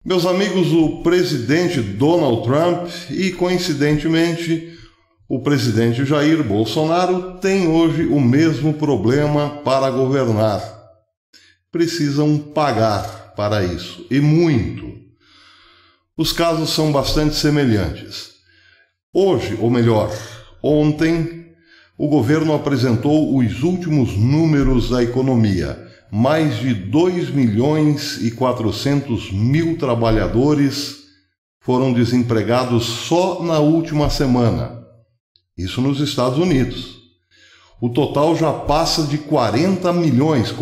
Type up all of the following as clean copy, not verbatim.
Meus amigos, o presidente Donald Trump e, coincidentemente, o presidente Jair Bolsonaro têm hoje o mesmo problema para governar. Precisam pagar para isso, e muito. Os casos são bastante semelhantes. Hoje, ou melhor, ontem, o governo apresentou os últimos números da economia. Mais de 2.400.000 trabalhadores foram desempregados só na última semana. Isso nos Estados Unidos. O total já passa de 40 milhões e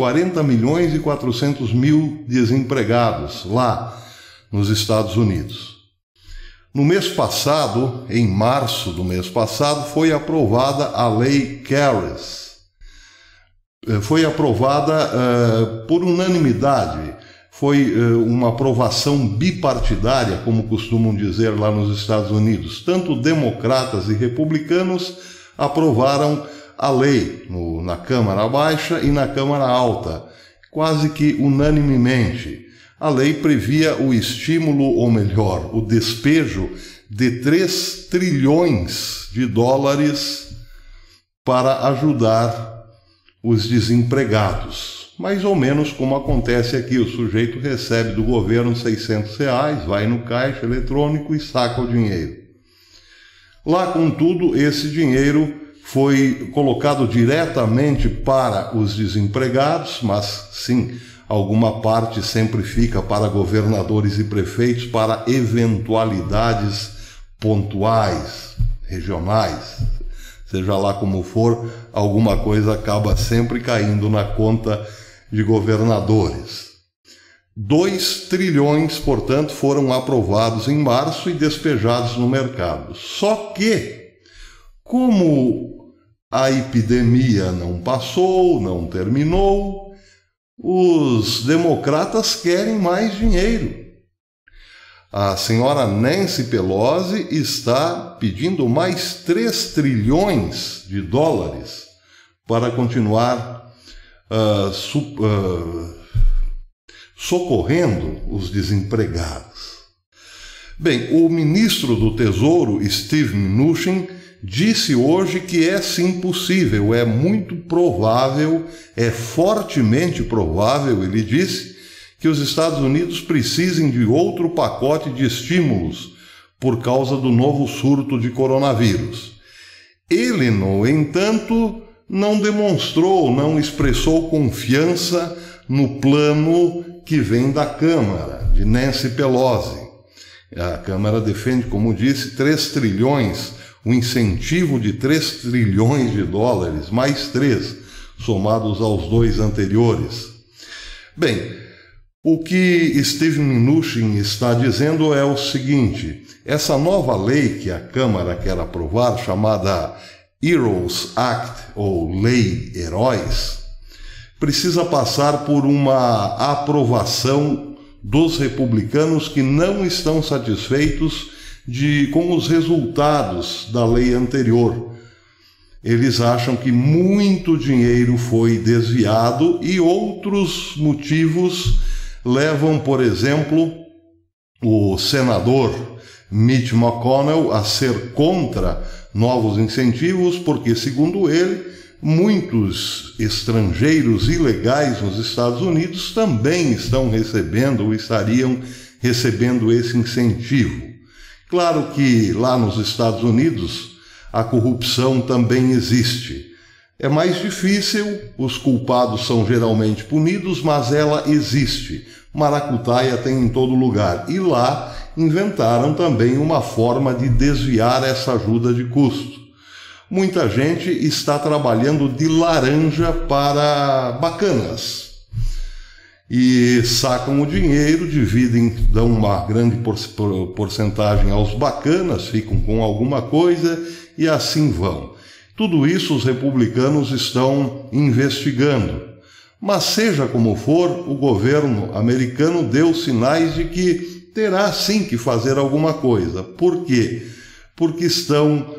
400 mil desempregados lá nos Estados Unidos. No mês passado, em março do mês passado, foi aprovada a Lei KERS. Foi aprovada por unanimidade, foi uma aprovação bipartidária, como costumam dizer lá nos Estados Unidos. Tanto democratas e republicanos aprovaram a lei na Câmara Baixa e na Câmara Alta, quase que unanimemente. A lei previa o estímulo, ou melhor, o despejo de 3 trilhões de dólares para ajudar os desempregados. Mais ou menos como acontece aqui, o sujeito recebe do governo R$600, vai no caixa eletrônico e saca o dinheiro. Lá, contudo, esse dinheiro foi colocado diretamente para os desempregados, mas sim, alguma parte sempre fica para governadores e prefeitos para eventualidades pontuais, regionais. Seja lá como for, alguma coisa acaba sempre caindo na conta de governadores. 2 trilhões, portanto, foram aprovados em março e despejados no mercado. Só que, como a epidemia não passou, não terminou, os democratas querem mais dinheiro. A senhora Nancy Pelosi está pedindo mais 3 trilhões de dólares para continuar socorrendo os desempregados. Bem, o ministro do Tesouro, Steve Mnuchin, disse hoje que é sim possível, é muito provável, é fortemente provável, ele disse, que os Estados Unidos precisem de outro pacote de estímulos por causa do novo surto de coronavírus. Ele, no entanto, não demonstrou, não expressou confiança no plano que vem da Câmara, de Nancy Pelosi. A Câmara defende, como disse, 3 trilhões, um incentivo de 3 trilhões de dólares, mais 3, somados aos 2 anteriores. Bem, o que Steve Mnuchin está dizendo é o seguinte: essa nova lei que a Câmara quer aprovar, chamada Heroes Act, ou Lei Heróis, precisa passar por uma aprovação dos republicanos que não estão satisfeitos com os resultados da lei anterior. Eles acham que muito dinheiro foi desviado e outros motivos levam, por exemplo, o senador Mitch McConnell a ser contra novos incentivos, porque, segundo ele, muitos estrangeiros ilegais nos Estados Unidos também estão recebendo ou estariam recebendo esse incentivo. Claro que lá nos Estados Unidos a corrupção também existe. É mais difícil, os culpados são geralmente punidos, mas ela existe. Maracutaia tem em todo lugar. E lá inventaram também uma forma de desviar essa ajuda de custo. Muita gente está trabalhando de laranja para bacanas. E sacam o dinheiro, dividem, dão uma grande porcentagem aos bacanas, ficam com alguma coisa e assim vão. Tudo isso os republicanos estão investigando. Mas seja como for, o governo americano deu sinais de que terá sim que fazer alguma coisa. Por quê? Porque estão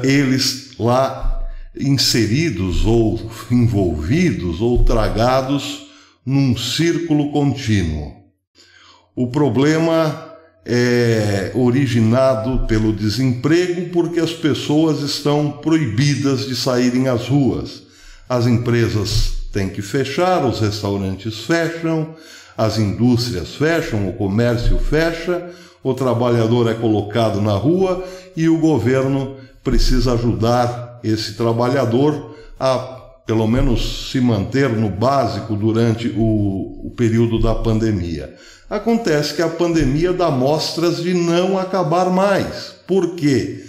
eles lá inseridos ou envolvidos ou tragados num círculo contínuo. O problema é originado pelo desemprego porque as pessoas estão proibidas de saírem às ruas. As empresas têm que fechar, os restaurantes fecham, as indústrias fecham, o comércio fecha, o trabalhador é colocado na rua e o governo precisa ajudar esse trabalhador a, pelo menos, se manter no básico durante o período da pandemia. Acontece que a pandemia dá mostras de não acabar mais. Por quê?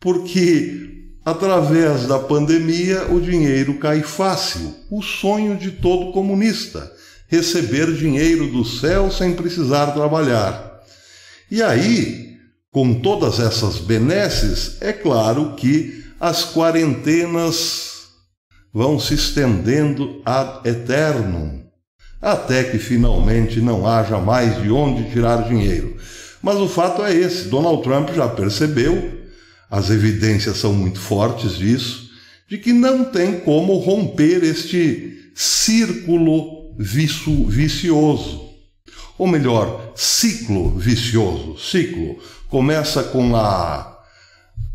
Porque através da pandemia o dinheiro cai fácil. O sonho de todo comunista: receber dinheiro do céu sem precisar trabalhar. E aí, com todas essas benesses, é claro que as quarentenas vão se estendendo ad eternum, até que finalmente não haja mais de onde tirar dinheiro. Mas o fato é esse: Donald Trump já percebeu, as evidências são muito fortes disso, de que não tem como romper este círculo vicioso. Ou melhor, ciclo vicioso. Ciclo começa com a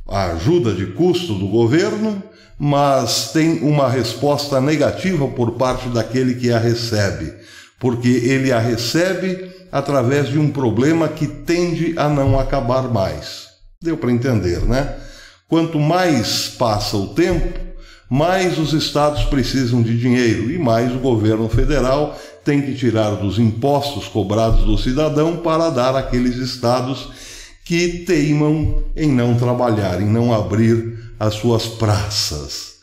ajuda de custo do governo, mas tem uma resposta negativa por parte daquele que a recebe, porque ele a recebe através de um problema que tende a não acabar mais. Deu para entender, né? Quanto mais passa o tempo, mais os estados precisam de dinheiro e mais o governo federal tem que tirar dos impostos cobrados do cidadão para dar àqueles estados que teimam em não trabalhar, em não abrir as suas praças.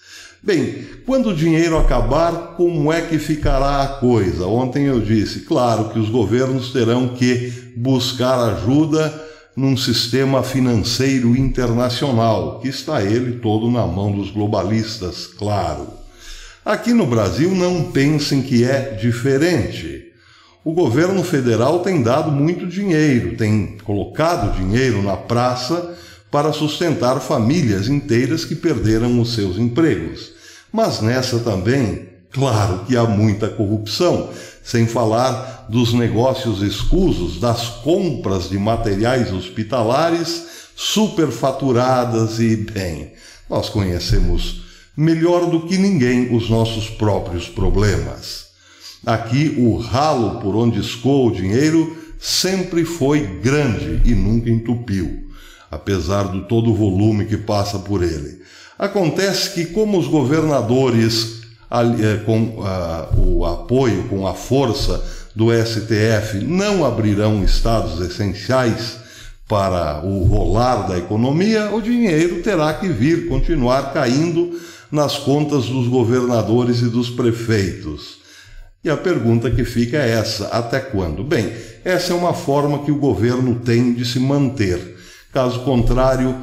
Bem, quando o dinheiro acabar, como é que ficará a coisa? Ontem eu disse, claro que os governos terão que buscar ajuda num sistema financeiro internacional, que está ele todo na mão dos globalistas, claro. Aqui no Brasil não pensem que é diferente. O governo federal tem dado muito dinheiro, tem colocado dinheiro na praça para sustentar famílias inteiras que perderam os seus empregos. Mas nessa também, claro que há muita corrupção, sem falar dos negócios escusos, das compras de materiais hospitalares superfaturadas e, bem, nós conhecemos melhor do que ninguém os nossos próprios problemas. Aqui o ralo por onde escoa o dinheiro sempre foi grande e nunca entupiu, apesar de todo o volume que passa por ele. Acontece que, como os governadores, com o apoio, com a força do STF, não abrirão estados essenciais para o rolar da economia, o dinheiro terá que vir, continuar caindo nas contas dos governadores e dos prefeitos. E a pergunta que fica é essa: até quando? Bem, essa é uma forma que o governo tem de se manter. Caso contrário,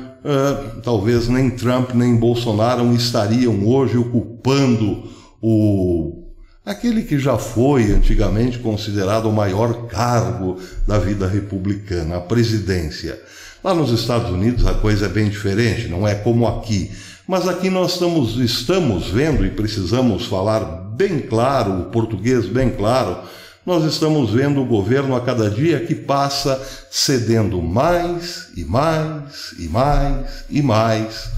talvez nem Trump nem Bolsonaro estariam hoje ocupando aquele que já foi antigamente considerado o maior cargo da vida republicana, a presidência. Lá nos Estados Unidos a coisa é bem diferente, não é como aqui. Mas aqui nós estamos vendo, e precisamos falar bem claro, o português bem claro, nós estamos vendo o governo a cada dia que passa cedendo mais e mais e mais e mais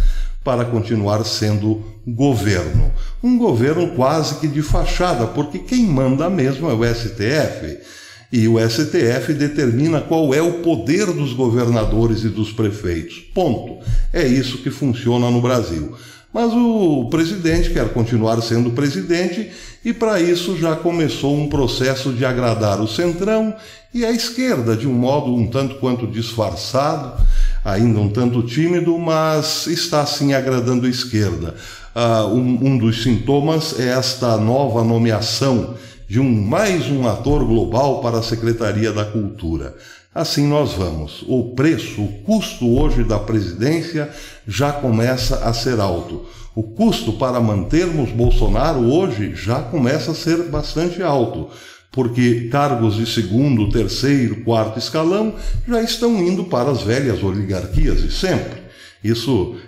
para continuar sendo governo. Um governo quase que de fachada, porque quem manda mesmo é o STF. E o STF determina qual é o poder dos governadores e dos prefeitos. Ponto. É isso que funciona no Brasil. Mas o presidente quer continuar sendo presidente e para isso já começou um processo de agradar o centrão e a esquerda, de um modo um tanto quanto disfarçado, ainda um tanto tímido, mas está sim agradando a esquerda. Um dos sintomas é esta nova nomeação de mais um ator global para a Secretaria da Cultura. Assim nós vamos. O preço, o custo hoje da presidência já começa a ser alto. O custo para mantermos Bolsonaro hoje já começa a ser bastante alto, porque cargos de segundo, terceiro, quarto escalão já estão indo para as velhas oligarquias de sempre.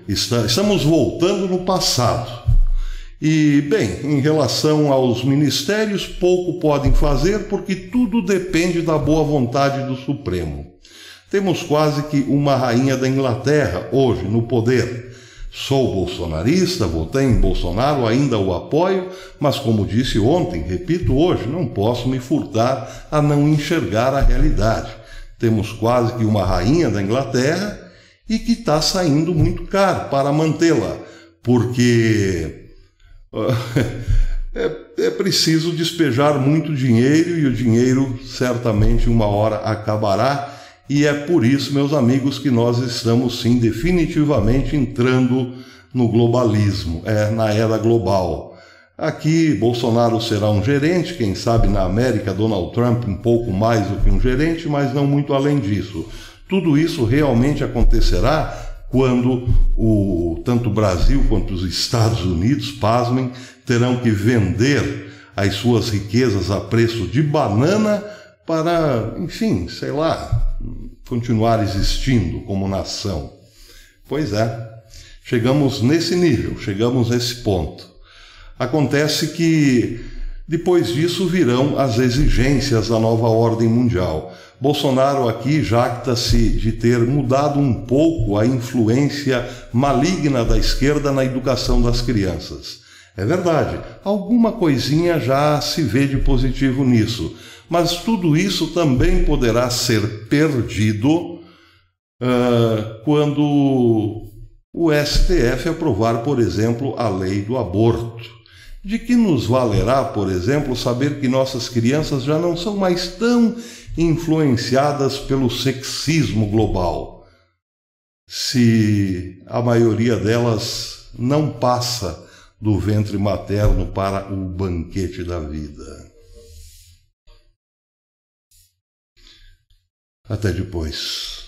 Estamos voltando no passado. E, bem, em relação aos ministérios, pouco podem fazer porque tudo depende da boa vontade do Supremo. Temos quase que uma rainha da Inglaterra hoje no poder. Sou bolsonarista, votei em Bolsonaro, ainda o apoio, mas como disse ontem, repito hoje, não posso me furtar a não enxergar a realidade. Temos quase que uma rainha da Inglaterra e que está saindo muito caro para mantê-la, porque é preciso despejar muito dinheiro e o dinheiro certamente uma hora acabará. E é por isso, meus amigos, que nós estamos sim definitivamente entrando no globalismo, na era global. Aqui Bolsonaro será um gerente, quem sabe na América Donald Trump um pouco mais do que um gerente, mas não muito além disso. Tudo isso realmente acontecerá quando tanto o Brasil quanto os Estados Unidos, pasmem, terão que vender as suas riquezas a preço de banana para, enfim, sei lá, continuar existindo como nação. Pois é, chegamos nesse nível, chegamos nesse ponto. Acontece que depois disso virão as exigências da nova ordem mundial. Bolsonaro aqui jacta-se de ter mudado um pouco a influência maligna da esquerda na educação das crianças. É verdade, alguma coisinha já se vê de positivo nisso, mas tudo isso também poderá ser perdido quando o STF aprovar, por exemplo, a lei do aborto. De que nos valerá, por exemplo, saber que nossas crianças já não são mais tão influenciadas pelo sexismo global, se a maioria delas não passa do ventre materno para o banquete da vida? Até depois.